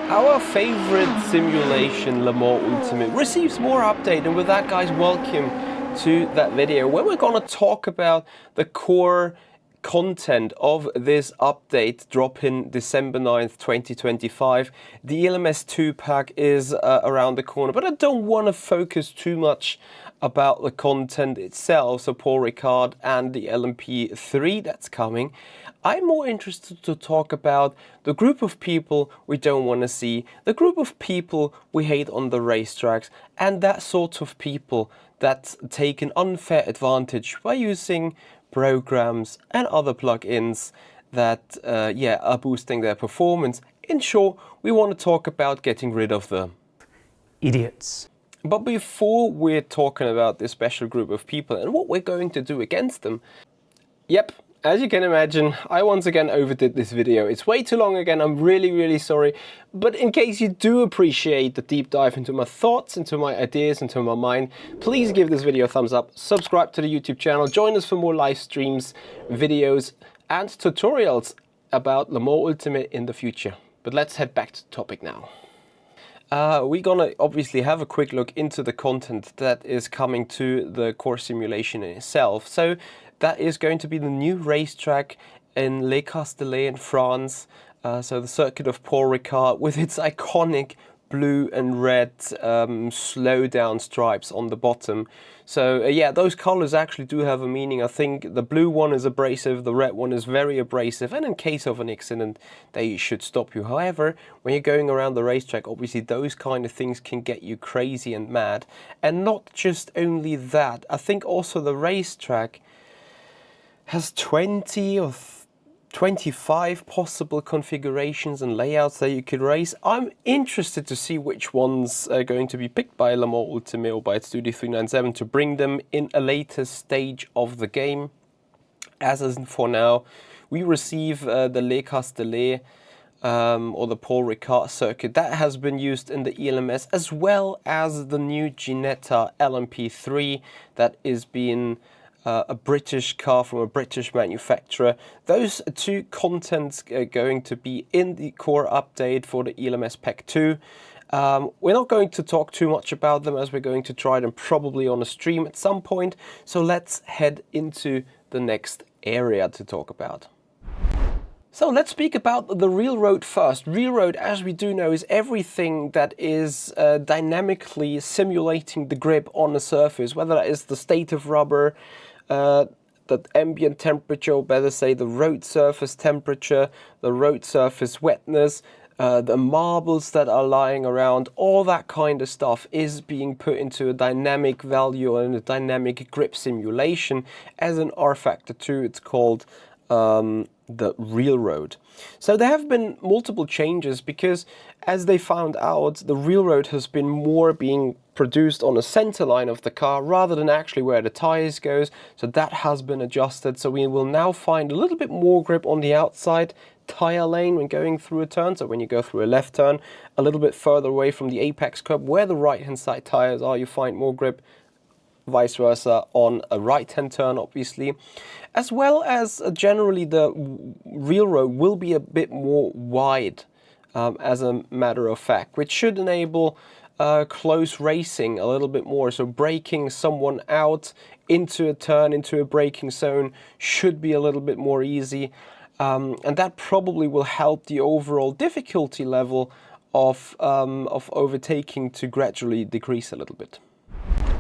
Our favorite simulation, Le Mans Ultimate, receives more update, and with that, guys, welcome to that video where we're gonna talk about the core content of this update dropping December 9th, 2025. The LMS2 pack is around the corner, but I don't want to focus too much about the content itself, so Paul Ricard and the LMP3 that's coming. I'm more interested to talk about the group of people we don't want to see, the group of people we hate on the racetracks, and that sort of people that take an unfair advantage by using programs and other plugins that are boosting their performance. In short, we want to talk about getting rid of the idiots. But before we're talking about this special group of people and what we're going to do against them, yep, as you can imagine, I once again overdid this video. It's way too long again, I'm really sorry. But in case you do appreciate the deep dive into my thoughts, into my ideas, into my mind, please give this video a thumbs up, subscribe to the YouTube channel, join us for more live streams, videos and tutorials about Le Mans Ultimate in the future. But let's head back to the topic now. We're gonna obviously have a quick look into the content that is coming to the core simulation in itself. So that is going to be the new racetrack in Les Castellets in France. So the circuit of Paul Ricard with its iconic blue and red slowdown stripes on the bottom. So yeah, those colors actually do have a meaning. I think the blue one is abrasive, the red one is very abrasive, and in case of an accident, they should stop you. However, when you're going around the racetrack, obviously those kind of things can get you crazy and mad. And not just only that, I think also the racetrack has 20 or 25 possible configurations and layouts that you could race. I'm interested to see which ones are going to be picked by Le Mans Ultimate or by Studio 397 to bring them in a later stage of the game. As is for now, we receive the Les Castellets or the Paul Ricard circuit that has been used in the ELMS, as well as the new Ginetta LMP3 that is being a British car from a British manufacturer. Those two contents are going to be in the core update for the ELMS Pack 2. We're not going to talk too much about them as we're going to try them probably on a stream at some point. So let's head into the next area to talk about. So let's speak about the RealRoad first. RealRoad, as we do know, is everything that is dynamically simulating the grip on a surface, whether that is the state of rubber, the ambient temperature, or better say the road surface temperature, the road surface wetness, the marbles that are lying around, all that kind of stuff is being put into a dynamic value and a dynamic grip simulation as an R Factor 2. It's called the RealRoad. So there have been multiple changes because, as they found out, the RealRoad has been more being produced on the center line of the car rather than actually where the tires goes. So that has been adjusted. So we will now find a little bit more grip on the outside tire lane when going through a turn. So when you go through a left turn, a little bit further away from the apex curb where the right hand side tires are, you find more grip. Vice versa on a right hand turn, obviously, as well as generally the RealRoad will be a bit more wide as a matter of fact, which should enable close racing a little bit more. So braking someone out into a turn, into a braking zone should be a little bit more easy, and that probably will help the overall difficulty level of overtaking to gradually decrease a little bit.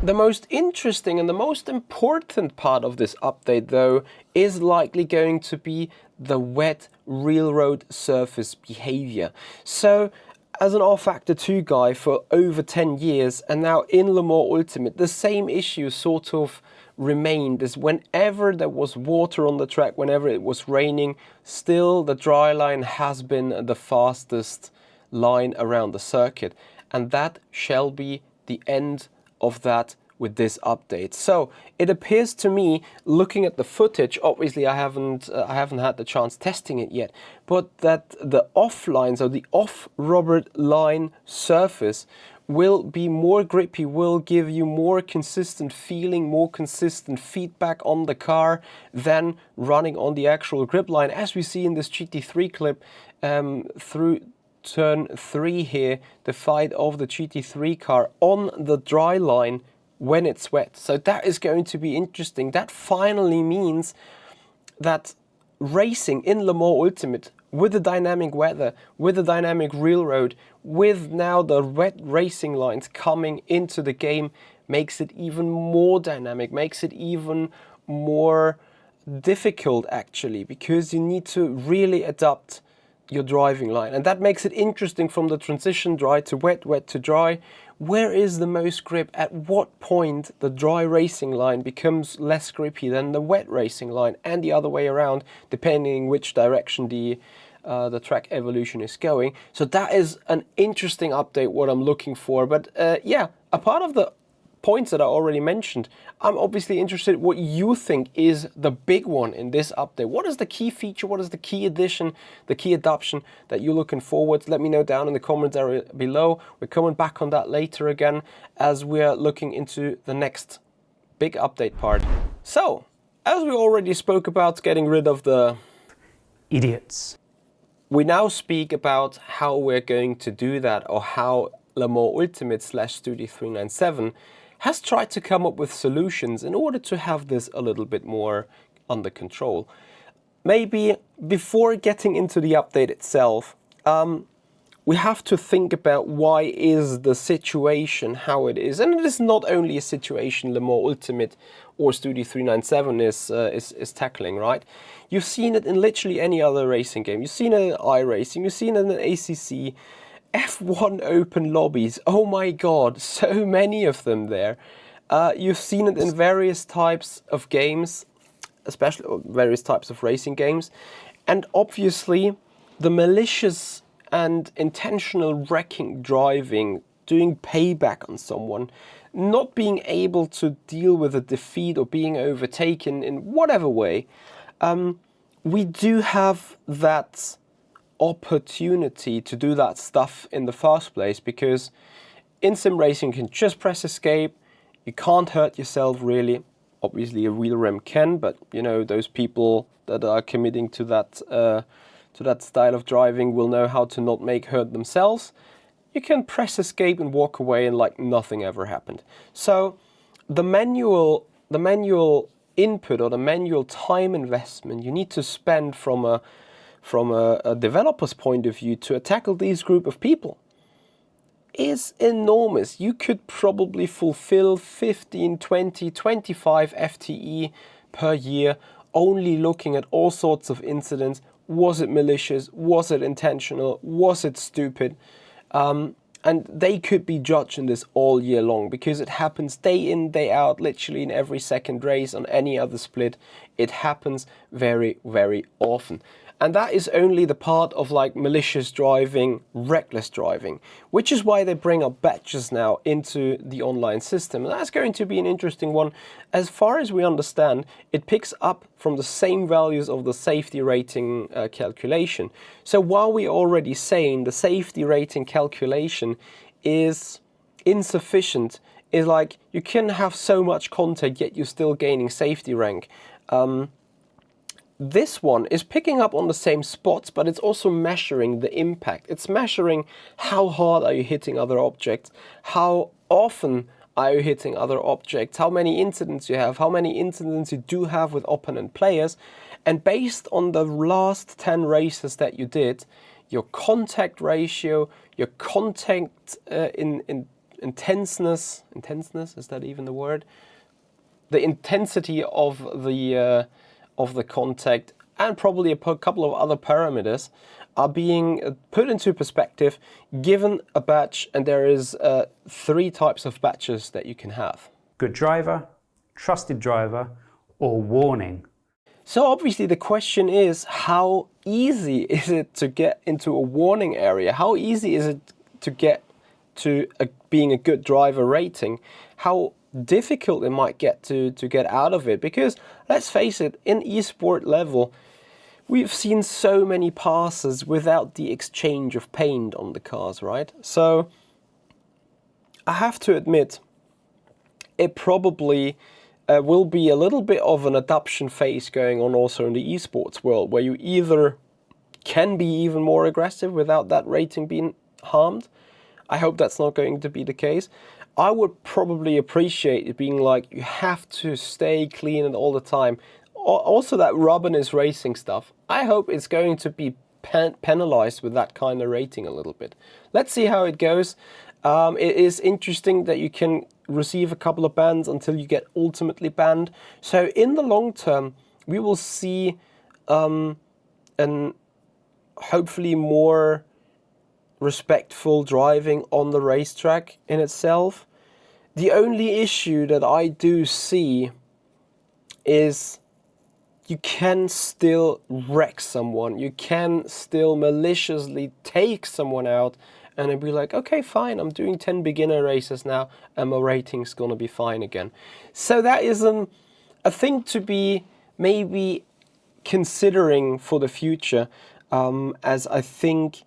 The most interesting and the most important part of this update, though, is likely going to be the wet RealRoad surface behavior. So, as an R Factor 2 guy for over 10 years, and now in Le Mans Ultimate, the same issue sort of remained as whenever there was water on the track, whenever it was raining, still the dry line has been the fastest line around the circuit. And that shall be the end of that with this update. So it appears to me, looking at the footage, obviously I haven't had the chance testing it yet, but that the offline, so the off-rubber line surface will be more grippy, will give you more consistent feeling, more consistent feedback on the car than running on the actual grip line, as we see in this GT3 clip through turn 3 here, the fight of the GT3 car on the dry line when it's wet. So that is going to be interesting. That finally means that racing in Le Mans Ultimate, with the dynamic weather, with the dynamic RealRoad, with now the wet racing lines coming into the game, makes it even more dynamic, makes it even more difficult actually, because you need to really adapt your driving line. And that makes it interesting from the transition dry to wet, wet to dry. Where is the most grip? At what point the dry racing line becomes less grippy than the wet racing line, and the other way around, depending which direction the track evolution is going. So that is an interesting update, what I'm looking for. But yeah, a part of the points that I already mentioned, I'm obviously interested what you think is the big one in this update. What is the key feature? What is the key addition, the key adoption that you're looking forward to? Let me know down in the comments area below. We're coming back on that later again as we're looking into the next big update part. So, as we already spoke about getting rid of the idiots, we now speak about how we're going to do that, or how Le Mans Ultimate / Studi 397 has tried to come up with solutions in order to have this a little bit more under control. Maybe before getting into the update itself, we have to think about why is the situation how it is. And it is not only a situation Le Mans Ultimate or Studi 397 is tackling, right? You've seen it in literally any other racing game. You've seen it in iRacing, you've seen it in ACC, F1 open lobbies, oh my god, so many of them there. You've seen it in various types of games, especially various types of racing games. And obviously, the malicious and intentional wrecking driving, doing payback on someone, not being able to deal with a defeat or being overtaken in whatever way, we do have that opportunity to do that stuff in the first place, because in Simracing you can just press escape, you can't hurt yourself really. Obviously a real rem can, but you know, those people that are committing to that style of driving will know how to not make hurt themselves. You can press escape and walk away and like nothing ever happened. So the manual input, or the manual time investment you need to spend from a developer's point of view to tackle these group of people is enormous. You could probably fulfill 15, 20, 25 FTE per year only looking at all sorts of incidents. Was it malicious? Was it intentional? Was it stupid? And they could be judging this all year long, because it happens day in, day out, literally in every second race on any other split. It happens very, very often. And that is only the part of like malicious driving, reckless driving, which is why they bring up badges now into the online system. And that's going to be an interesting one. As far as we understand, it picks up from the same values of the safety rating calculation. So while we're already saying the safety rating calculation is insufficient, is like you can have so much contact yet you're still gaining safety rank. This one is picking up on the same spots, but it's also measuring the impact. It's measuring how hard are you hitting other objects, how often are you hitting other objects, how many incidents you have, how many incidents you do have with opponent players. And based on the last 10 races that you did, your contact ratio, your contact intenseness, is that even the word? The intensity of the contact, and probably a couple of other parameters are being put into perspective, given a badge, and there is 3 types of badges that you can have. good driver, trusted driver, or warning. So obviously the question is, how easy is it to get into a warning area? How easy is it to get to being a good driver rating? How difficult it might get to get out of it? Because let's face it, in esport level, we've seen so many passes without the exchange of paint on the cars, right? So I have to admit, it probably will be a little bit of an adoption phase going on also in the esports world, where you either can be even more aggressive without that rating being harmed. I hope that's not going to be the case. I would probably appreciate it being like, you have to stay clean and all the time. Also that rubberness racing stuff, I hope it's going to be penalized with that kind of rating a little bit. Let's see how it goes. It is interesting that you can receive a couple of bans until you get ultimately banned. So in the long term, we will see an hopefully more respectful driving on the racetrack in itself. The only issue that I do see is you can still wreck someone. You can still maliciously take someone out and then be like, okay, fine, I'm doing 10 beginner races now and my rating's gonna be fine again. So that is a thing to be maybe considering for the future, as I think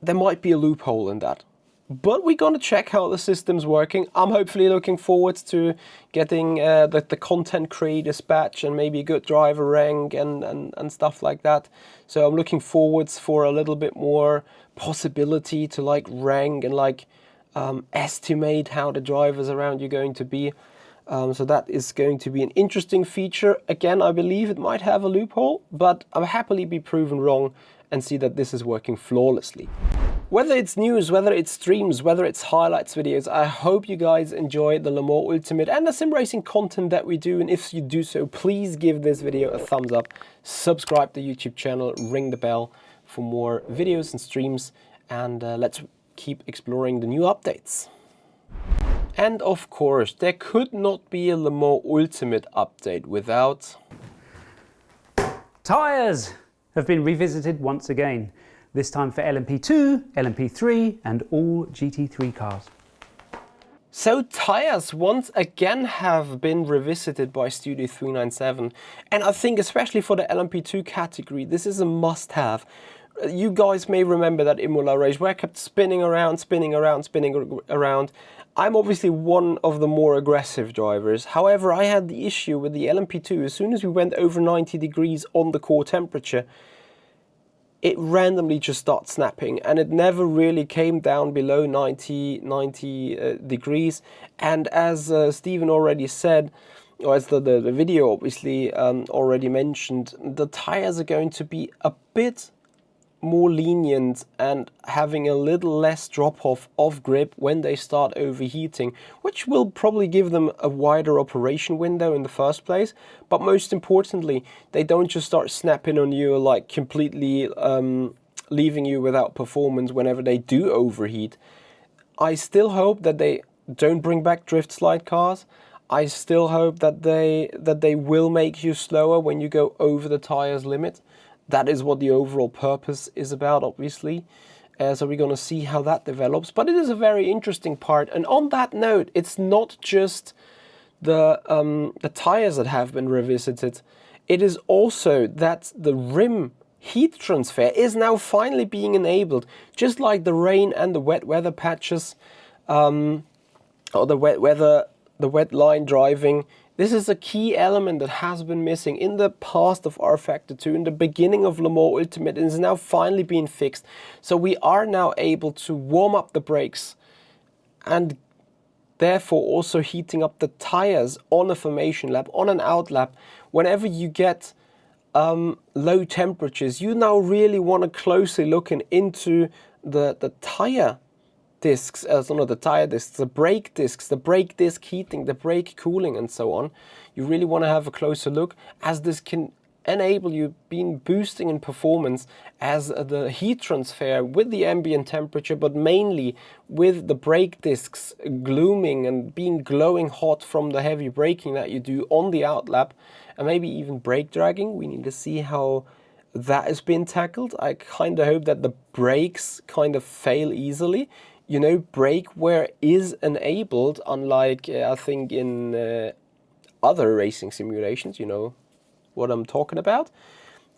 there might be a loophole in that. But we're going to check how the system's working. I'm hopefully looking forward to getting the content creators badge and maybe a good driver rank and stuff like that. So I'm looking forwards for a little bit more possibility to like rank and like estimate how the drivers around you are going to be. So that is going to be an interesting feature. Again, I believe it might have a loophole, but I'll happily be proven wrong and see that this is working flawlessly. Whether it's news, whether it's streams, whether it's highlights videos, I hope you guys enjoy the Le Mans Ultimate and the sim racing content that we do. And if you do so, please give this video a thumbs up, subscribe to the YouTube channel, ring the bell for more videos and streams, and let's keep exploring the new updates. And of course, there could not be a Le Mans Ultimate update without... Tyres have been revisited once again. This time for LMP2, LMP3 and all GT3 cars. So tyres once again have been revisited by Studio 397, and I think especially for the LMP2 category, this is a must-have. You guys may remember that Imola race where I kept spinning around. I'm obviously one of the more aggressive drivers. However, I had the issue with the LMP2. As soon as we went over 90 degrees on the core temperature, it randomly just starts snapping, and it never really came down below 90 degrees. And as Stephen already said, or as the video obviously already mentioned, the tires are going to be a bit more lenient and having a little less drop-off of grip when they start overheating, which will probably give them a wider operation window in the first place. But most importantly, they don't just start snapping on you, like completely leaving you without performance whenever they do overheat. I still hope that they don't bring back drift slide cars. I still hope that they will make you slower when you go over the tire's limit. That is what the overall purpose is about, obviously. So we're going to see how that develops. But it is a very interesting part. And on that note, it's not just the tires that have been revisited. It is also that the rim heat transfer is now finally being enabled. Just like the rain and the wet weather patches, or the wet line driving. This is a key element that has been missing in the past of rFactor 2, in the beginning of Le Mans Ultimate, and is now finally being fixed. So we are now able to warm up the brakes and therefore also heating up the tires on a formation lap, on an out lap. Whenever you get low temperatures, you now really want to closely look into the tire discs, not the tire discs, the brake discs, the brake disc heating, the brake cooling and so on. You really want to have a closer look, as this can enable you being boosting in performance as the heat transfer with the ambient temperature, but mainly with the brake discs glooming and being glowing hot from the heavy braking that you do on the out lap, and maybe even brake dragging. We need to see how that has been tackled. I kind of hope that the brakes kind of fail easily. You know, brake wear is enabled, unlike I think in other racing simulations, you know what I'm talking about.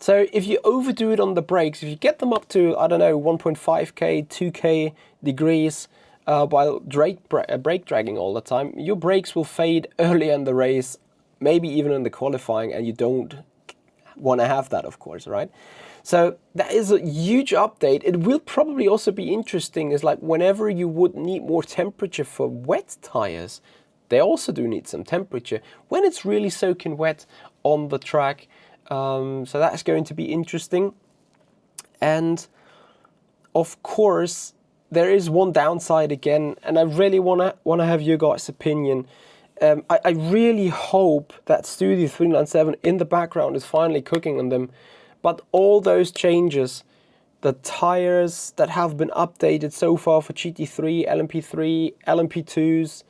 So if you overdo it on the brakes, if you get them up to, I don't know, 1.5k, 2k degrees while brake dragging all the time, your brakes will fade early in the race, maybe even in the qualifying, and you don't want to have that, of course, right? So that is a huge update. It will probably also be interesting is like whenever you would need more temperature for wet tires, they also do need some temperature when it's really soaking wet on the track. So that's going to be interesting. And of course, there is one downside again, and I really wanna have your guys' opinion. I really hope that Studio 397 in the background is finally cooking on them. But all those changes, the tires that have been updated so far for GT3, LMP3, LMP2s,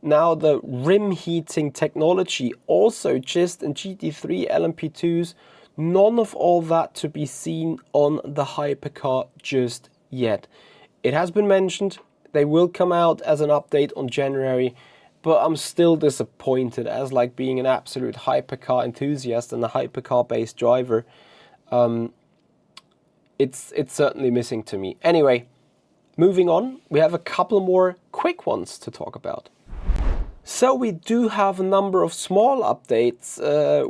now the rim heating technology also just in GT3, LMP2s, none of all that to be seen on the hypercar just yet. It has been mentioned, they will come out as an update on January, but I'm still disappointed as like being an absolute hypercar enthusiast and a hypercar based driver. It's certainly missing to me. Anyway, moving on, we have a couple more quick ones to talk about. So we do have a number of small updates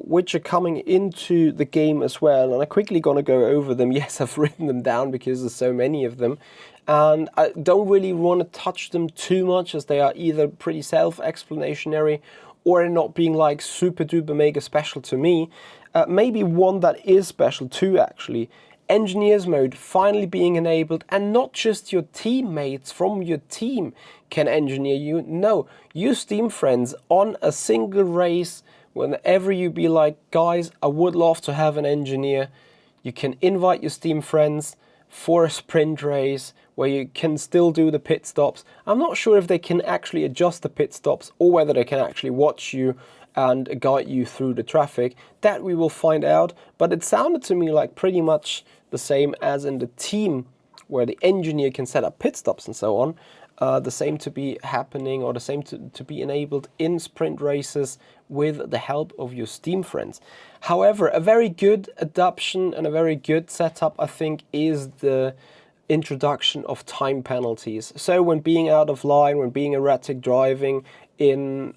which are coming into the game as well, and I'm quickly going to go over them. Yes, I've written them down because there's so many of them, and I don't really want to touch them too much as they are either pretty self-explanatory or not being like super duper mega special to me. Maybe one that is special too actually. Engineers mode finally being enabled, and not just your teammates from your team can engineer you. No, your Steam friends on a single race, whenever you be like, guys, I would love to have an engineer, you can invite your Steam friends for a sprint race where you can still do the pit stops. I'm not sure if they can actually adjust the pit stops or whether they can actually watch you and guide you through the traffic. That we will find out, but it sounded to me like pretty much the same as in the team where the engineer can set up pit stops and so on. The same to be happening, or the same to be enabled in sprint races with the help of your Steam friends. However, a very good adoption and a very good setup, I think, is the introduction of time penalties. So when being out of line, when being erratic driving in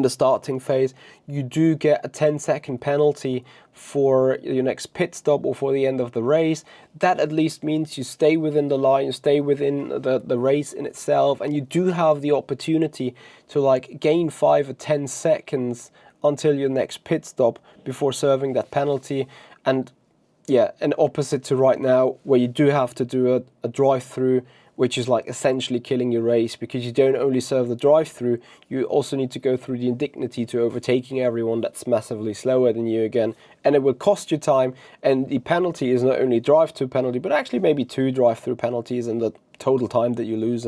the starting phase, you do get a 10-second penalty for your next pit stop or for the end of the race. That at least means you stay within the line, you stay within the race in itself, and you do have the opportunity to like gain 5 or 10 seconds until your next pit stop before serving that penalty. And yeah, an opposite to right now where you do have to do a drive-through, which is like essentially killing your race, because you don't only serve the drive-through, you also need to go through the indignity to overtaking everyone that's massively slower than you again, and it will cost you time. And the penalty is not only drive-through penalty, but actually maybe 2 drive-through penalties in the total time that you lose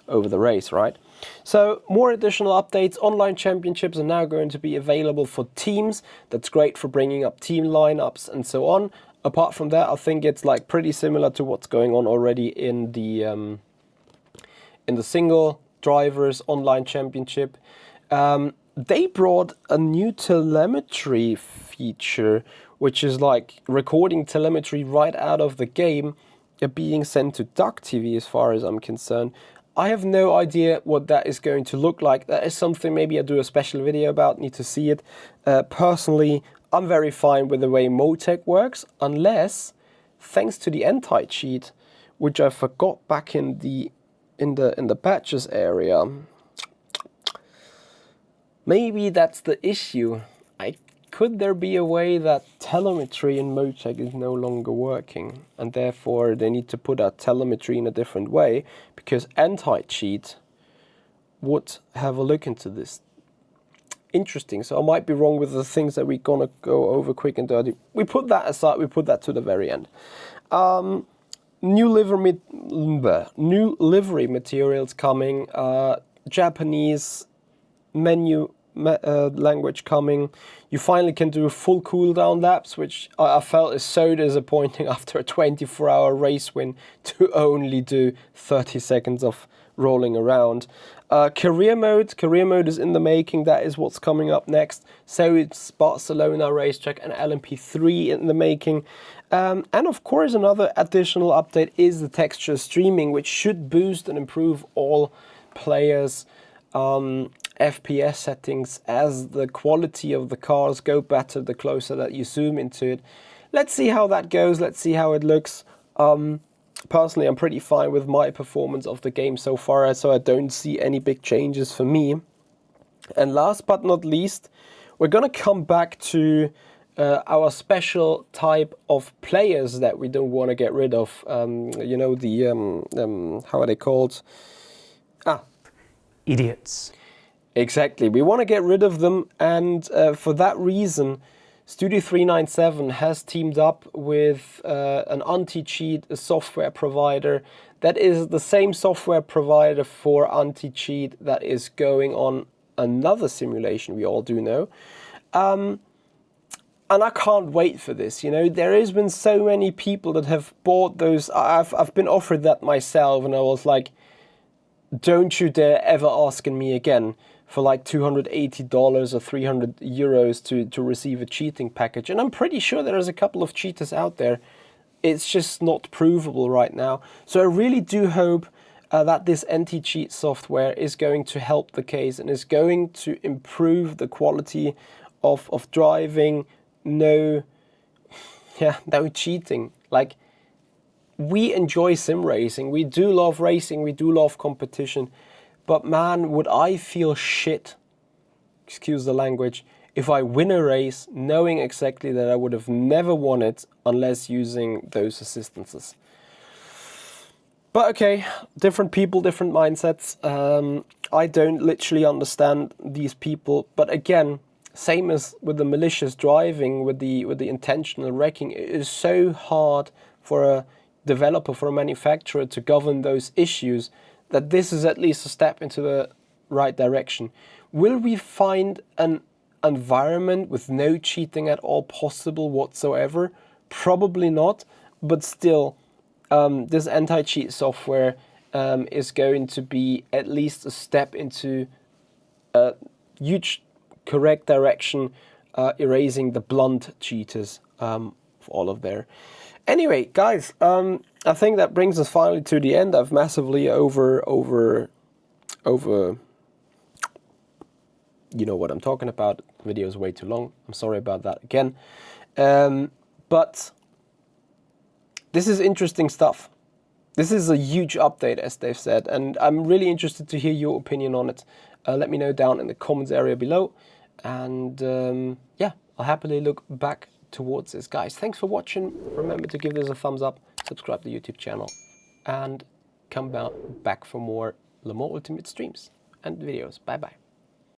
over the race, right? So more additional updates. Online championships are now going to be available for teams. That's great for bringing up team lineups and so on. Apart from that, I think it's like pretty similar to what's going on already in the single drivers online championship. They brought a new telemetry feature, which is like recording telemetry right out of the game, being sent to Duck TV as far as I'm concerned. I have no idea what that is going to look like. That is something maybe I'll do a special video about, need to see it. Personally, I'm very fine with the way Motec works, unless, thanks to the anti-cheat, which I forgot back in the patches area. Maybe that's the issue. Could there be a way that telemetry in Motec is no longer working, and therefore they need to put out telemetry in a different way, because anti-cheat would have a look into this. Interesting. So I might be wrong with the things that we're gonna go over quick and dirty. We put that aside. We put that to the very end. New livery materials coming. Japanese menu language coming. You finally can do full cooldown laps, which I felt is so disappointing after a 24-hour race win to only do 30 seconds of rolling around. Career mode is in the making. That is what's coming up next. So it's Barcelona racetrack and LMP3 in the making. And of course, another additional update is the texture streaming, which should boost and improve all players' FPS settings as the quality of the cars go better the closer that you zoom into it. let's see how that goes. Let's see how it looks. Personally, I'm pretty fine with my performance of the game so far, so I don't see any big changes for me. And last but not least, we're gonna come back to our special type of players that we don't want to get rid of. You know, the how are they called? Idiots. Exactly. We want to get rid of them, and for that reason, Studio 397 has teamed up with an anti-cheat software provider that is the same software provider for anti-cheat that is going on another simulation we all do know. And I can't wait for this. You know, there has been so many people that have bought those. I've been offered that myself, and I was like, don't you dare ever asking me again for like $280 or 300 euros to receive a cheating package. And I'm pretty sure there's a couple of cheaters out there. It's just not provable right now. So I really do hope that this anti-cheat software is going to help the case and is going to improve the quality of driving. No cheating. Like, we enjoy sim racing. We do love racing. We do love competition. But man, would I feel shit, excuse the language, if I win a race knowing exactly that I would have never won it unless using those assistances. But okay, different people, different mindsets. I don't literally understand these people. But again, same as with the malicious driving, with the intentional wrecking, it is so hard for a developer, for a manufacturer to govern those issues, that this is at least a step into the right direction. Will we find an environment with no cheating at all possible whatsoever? Probably not, but still, this anti-cheat software is going to be at least a step into a huge correct direction, erasing the blunt cheaters of all of there. Anyway, guys, I think that brings us finally to the end. I've massively over, you know what I'm talking about. The video is way too long. I'm sorry about that again. But this is interesting stuff. This is a huge update, as they've said, and I'm really interested to hear your opinion on it. Let me know down in the comments area below. And yeah, I'll happily look back towards this. Guys, thanks for watching. Remember to give this a thumbs up, subscribe to the YouTube channel, and come back for more Le Mans Ultimate streams and videos. Bye bye.